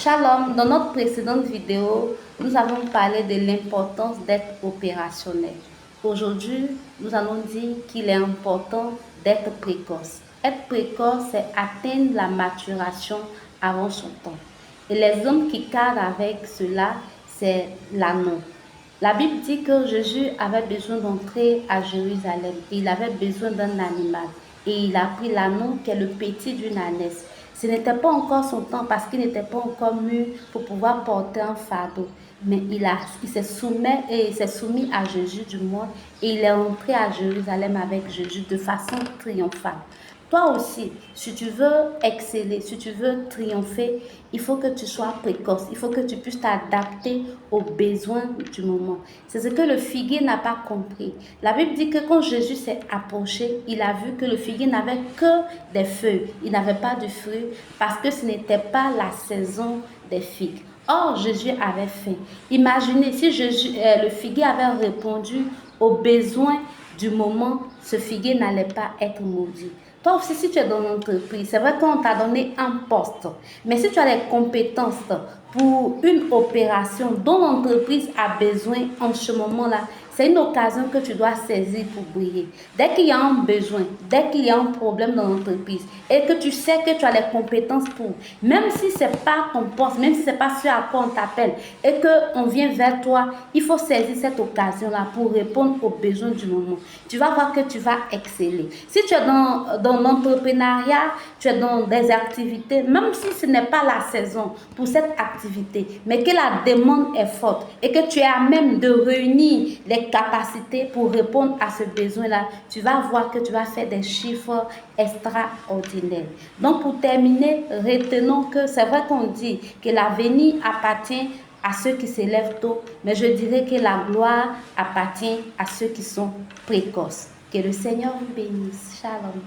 Shalom, dans notre précédente vidéo, nous avons parlé de l'importance d'être opérationnel. Aujourd'hui, nous allons dire qu'il est important d'être précoce. Être précoce, c'est atteindre la maturation avant son temps. Et les hommes qui cadrent avec cela, c'est l'anneau. La Bible dit que Jésus avait besoin d'entrer à Jérusalem. Il avait besoin d'un animal. Et il a pris l'anneau qui est le petit d'une ânesse. Ce n'était pas encore son temps parce qu'il n'était pas encore mûr pour pouvoir porter un fardeau. Mais il s'est soumis à Jésus du moins et il est entré à Jérusalem avec Jésus de façon triomphale. Toi aussi, si tu veux exceller, si tu veux triompher, il faut que tu sois précoce. Il faut que tu puisses t'adapter aux besoins du moment. C'est ce que le figuier n'a pas compris. La Bible dit que quand Jésus s'est approché, il a vu que le figuier n'avait que des feuilles. Il n'avait pas de fruits parce que ce n'était pas la saison des figues. Or, Jésus avait faim. Imaginez si le figuier avait répondu aux besoins du moment, ce figuier n'allait pas être maudit. Toi aussi, si tu es dans l'entreprise, c'est vrai qu'on t'a donné un poste, mais si tu as les compétences pour une opération dont l'entreprise a besoin en ce moment-là, c'est une occasion que tu dois saisir pour briller. Dès qu'il y a un besoin, dès qu'il y a un problème dans l'entreprise et que tu sais que tu as les compétences pour, même si ce n'est pas ton poste, même si ce n'est pas ce à quoi on t'appelle et qu'on vient vers toi, il faut saisir cette occasion-là pour répondre aux besoins du moment. Tu vas voir que tu vas exceller. Si tu es dans l'entrepreneuriat, tu es dans des activités, même si ce n'est pas la saison pour cette activité, mais que la demande est forte et que tu es à même de réunir les capacités pour répondre à ce besoin-là, tu vas voir que tu vas faire des chiffres extraordinaires. Donc, pour terminer, retenons que c'est vrai qu'on dit que l'avenir appartient à ceux qui se lèvent tôt, mais je dirais que la gloire appartient à ceux qui sont précoces. Que le Seigneur vous bénisse. Shalom.